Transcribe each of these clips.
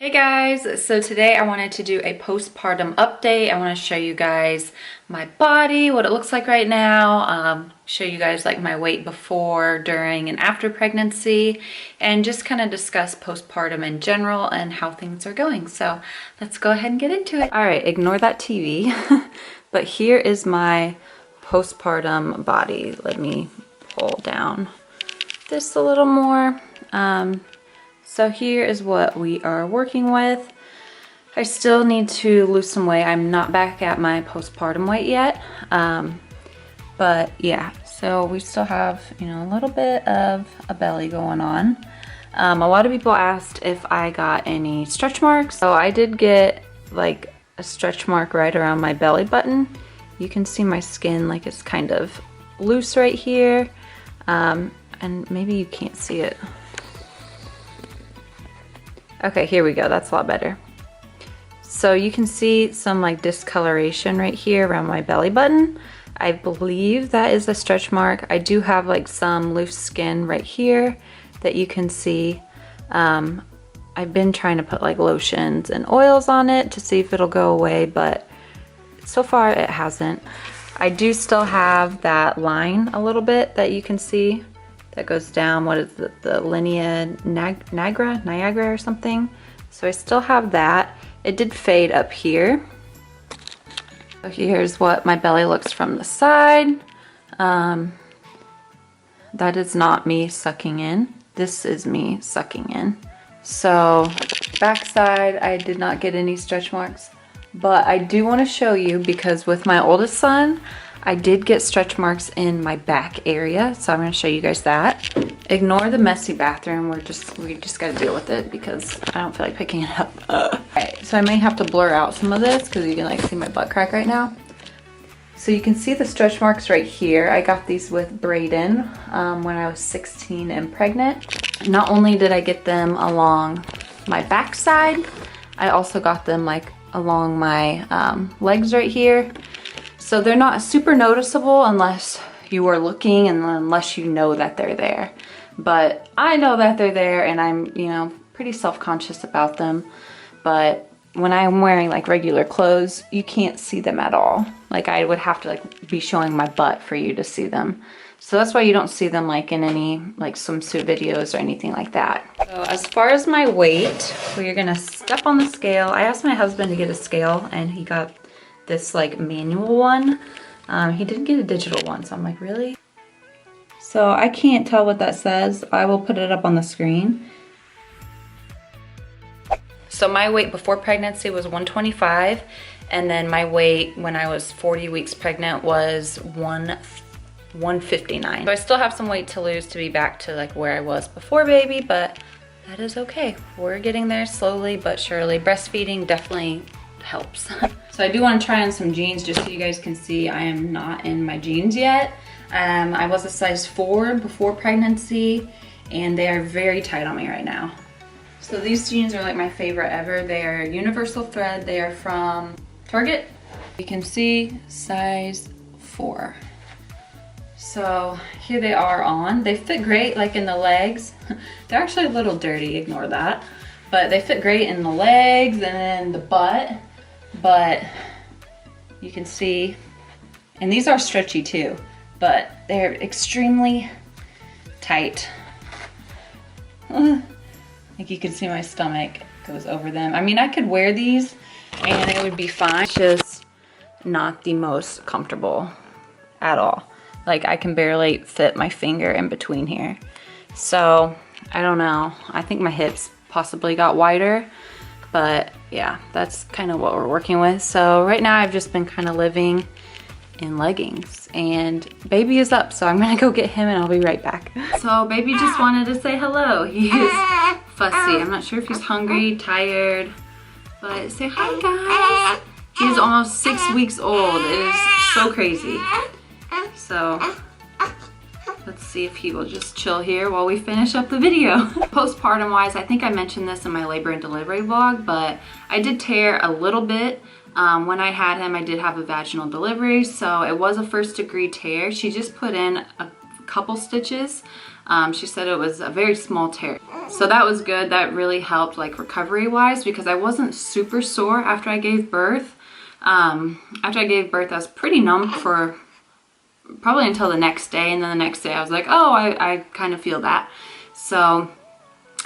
Hey guys, so today I wanted to do a postpartum update. I want to show you guys my body, what it looks like right now, show you guys like my weight before, during, and after pregnancy, and just kind of discuss postpartum in general and how things are going. So let's go ahead and get into it. All right, ignore that TV, but here is my postpartum body. Let me pull down this a little more. So here is what we are working with. I still need to lose some weight. I'm not back at my postpartum weight yet. But yeah, so we still have, a little bit of a belly going on. A lot of people asked if I got any stretch marks. So I did get like a stretch mark right around my belly button. You can see my skin like it's kind of loose right here. And maybe you can't see it. Okay, here we go. That's a lot better. So you can see some like discoloration right here around my belly button. I believe that is a stretch mark. I do have like some loose skin right here that you can see. I've been trying to put like lotions and oils on it to see if it'll go away, but so far it hasn't. I do still have that line a little bit that you can see that goes down. What is the linea Niagara or something? So I still have that. It did fade up here. So here's what my belly looks from the side. That is not me sucking in. This is me sucking in. So backside, I did not get any stretch marks, but I do want to show you because with my oldest son, I did get stretch marks in my back area, so I'm going to show you guys that. Ignore the messy bathroom. We just got to deal with it because I don't feel like picking it up. Alright, so I may have to blur out some of this because you can like see my butt crack right now. So you can see the stretch marks right here. I got these with Braden when I was 16 and pregnant. Not only did I get them along my back side, I also got them like along my legs right here. So they're not super noticeable unless you are looking and unless you know that they're there. But I know that they're there and I'm, pretty self-conscious about them. But when I'm wearing like regular clothes, you can't see them at all. Like I would have to like be showing my butt for you to see them. So that's why you don't see them like in any like swimsuit videos or anything like that. So as far as my weight, we're gonna step on the scale. I asked my husband to get a scale and he got this like manual one. He didn't get a digital one, so I'm like, really? So I can't tell what that says. I will put it up on the screen. So my weight before pregnancy was 125, and then my weight when I was 40 weeks pregnant was 159. So I still have some weight to lose to be back to like where I was before baby, but that is okay. We're getting there slowly but surely. Breastfeeding definitely helps. So I do want to try on some jeans just so you guys can see I am not in my jeans yet. I was a size 4 before pregnancy and they are very tight on me right now. So these jeans are like my favorite ever. They are universal thread. They are from Target. You can see size 4. So here they are on. They fit great like in the legs. They're actually a little dirty, ignore that. But they fit great in the legs and in the butt. But you can see, and these are stretchy too, but they're extremely tight. Like you can see my stomach goes over them. I mean, I could wear these and it would be fine. It's just not the most comfortable at all. Like I can barely fit my finger in between here. So I don't know. I think my hips possibly got wider. But yeah, that's kind of what we're working with. So right now I've just been kind of living in leggings and baby is up. So I'm gonna go get him and I'll be right back. So baby just wanted to say hello. He is fussy. I'm not sure if he's hungry, tired, but say hi guys. He's almost 6 weeks old. It is so crazy. So let's see if he will just chill here while we finish up the video. Postpartum wise, I think I mentioned this in my labor and delivery vlog, but I did tear a little bit. When I had him, I did have a vaginal delivery, so it was a 1st degree tear. She just put in a couple stitches, She said it was a very small tear. So that was good. That really helped like recovery wise, because I wasn't super sore after I gave birth. After I gave birth, I was pretty numb for probably until the next day. And then the next day I was like, oh, I kind of feel that. So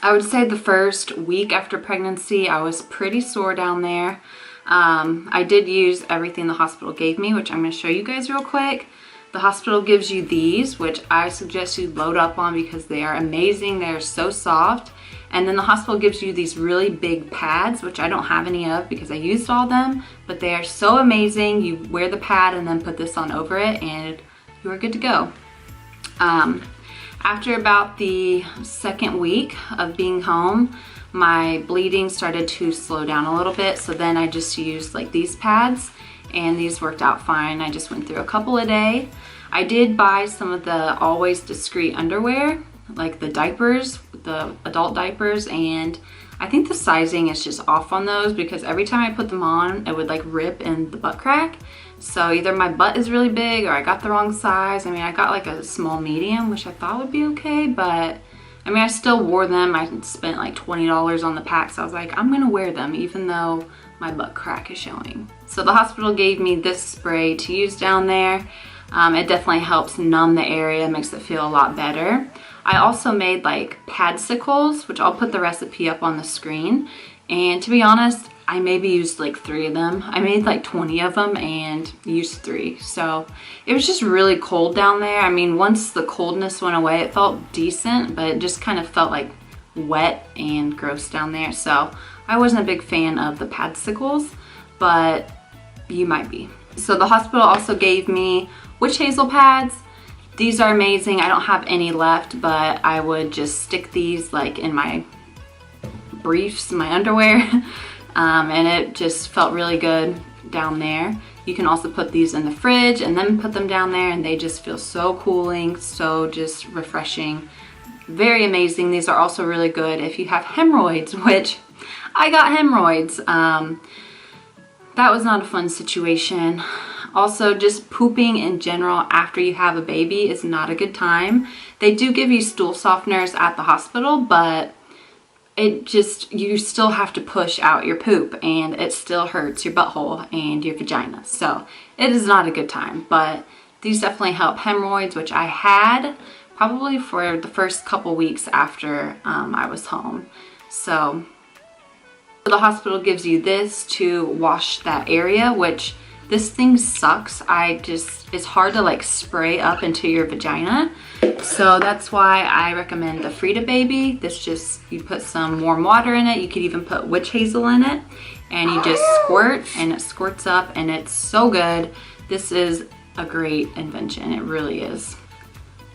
I would say the first week after pregnancy, I was pretty sore down there. I did use everything the hospital gave me, which I'm going to show you guys real quick. The hospital gives you these, which I suggest you load up on because they are amazing. They're so soft. And then the hospital gives you these really big pads, which I don't have any of because I used all them, but they are so amazing. You wear the pad and then put this on over it and you are good to go. After about the second week of being home, my bleeding started to slow down a little bit. So then I just used like these pads, and these worked out fine. I just went through a couple a day. I did buy some of the Always Discreet underwear, like the diapers, the adult diapers, and I think the sizing is just off on those because every time I put them on, it would like rip in the butt crack. So either my butt is really big or I got the wrong size. I mean, I got like a small medium, which I thought would be okay, but I mean, I still wore them. I spent like $20 on the pack, so I was like, I'm gonna wear them even though my butt crack is showing. So the hospital gave me this spray to use down there. It definitely helps numb the area, makes it feel a lot better. I also made like padsicles, which I'll put the recipe up on the screen. And to be honest, I maybe used like 3 of them. I made like 20 of them and used 3. So it was just really cold down there. I mean, once the coldness went away, it felt decent, but it just kind of felt like wet and gross down there. So I wasn't a big fan of the padsicles, but you might be. So the hospital also gave me witch hazel pads. These are amazing. I don't have any left, but I would just stick these like in my briefs, my underwear, and it just felt really good down there. You can also put these in the fridge and then put them down there, and they just feel so cooling, so just refreshing. Very amazing. These are also really good if you have hemorrhoids, which I got hemorrhoids. That was not a fun situation. Also, just pooping in general after you have a baby is not a good time. They do give you stool softeners at the hospital, but you still have to push out your poop, and it still hurts your butthole and your vagina. So it is not a good time, but these definitely help hemorrhoids, which I had probably for the first couple weeks after I was home. So the hospital gives you this to wash that area, which this thing sucks. It's hard to like spray up into your vagina. So that's why I recommend the Frida Baby. You put some warm water in it. You could even put witch hazel in it, and you just squirt, and it squirts up, and it's so good. This is a great invention. It really is.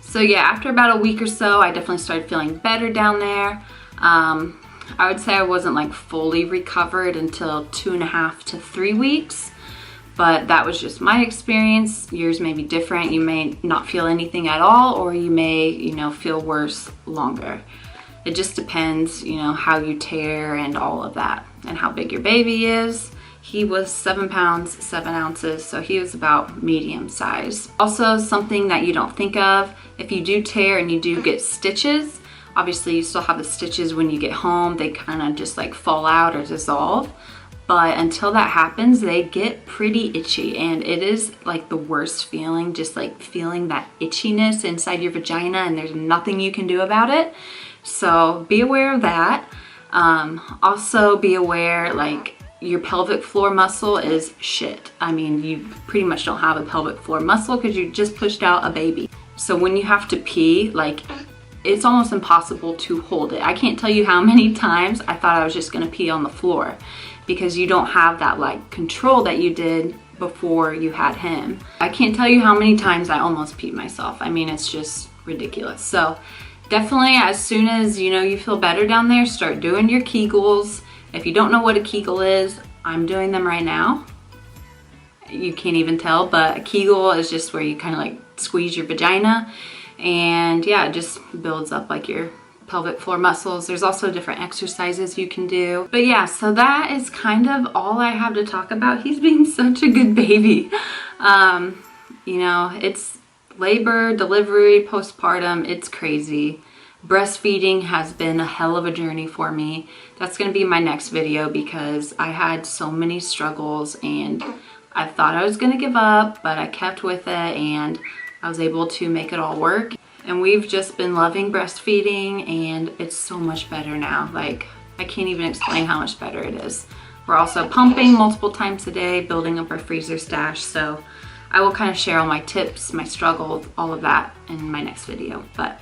So yeah, after about a week or so, I definitely started feeling better down there. I would say I wasn't like fully recovered until 2.5 to 3 weeks. But that was just my experience. Yours may be different. You may not feel anything at all, or you may, feel worse longer. It just depends, how you tear and all of that, and how big your baby is. He was 7 pounds, 7 ounces, so he was about medium size. Also, something that you don't think of, if you do tear and you do get stitches, obviously you still have the stitches when you get home. They kind of just like fall out or dissolve. But until that happens, they get pretty itchy, and it is like the worst feeling, just like feeling that itchiness inside your vagina, and there's nothing you can do about it. So be aware of that. Also be aware, like, your pelvic floor muscle is shit. I mean, you pretty much don't have a pelvic floor muscle because you just pushed out a baby. So when you have to pee, like, it's almost impossible to hold it. I can't tell you how many times I thought I was just gonna pee on the floor, because you don't have that like control that you did before you had him. I can't tell you how many times I almost peed myself. I mean, it's just ridiculous. So definitely, as soon as you feel better down there, start doing your Kegels. If you don't know what a Kegel is, I'm doing them right now. You can't even tell, but a Kegel is just where you kind of like squeeze your vagina, and yeah, it just builds up like your pelvic floor muscles. There's also different exercises you can do. But yeah, so that is kind of all I have to talk about. He's being such a good baby. It's labor, delivery, postpartum, it's crazy. Breastfeeding has been a hell of a journey for me. That's going to be my next video because I had so many struggles and I thought I was going to give up, but I kept with it and I was able to make it all work. And we've just been loving breastfeeding and it's so much better now. Like, I can't even explain how much better it is. We're also pumping multiple times a day, building up our freezer stash. So I will kind of share all my tips, my struggles, all of that in my next video. But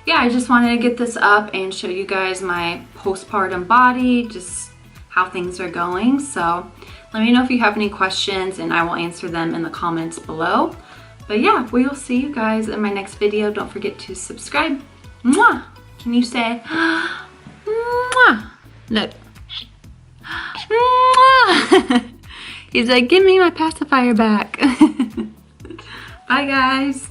yeah, I just wanted to get this up and show you guys my postpartum body, just how things are going. So let me know if you have any questions and I will answer them in the comments below. But yeah, we will see you guys in my next video. Don't forget to subscribe. Mwah! Can you say mwah? Look. He's like, give me my pacifier back. Bye guys.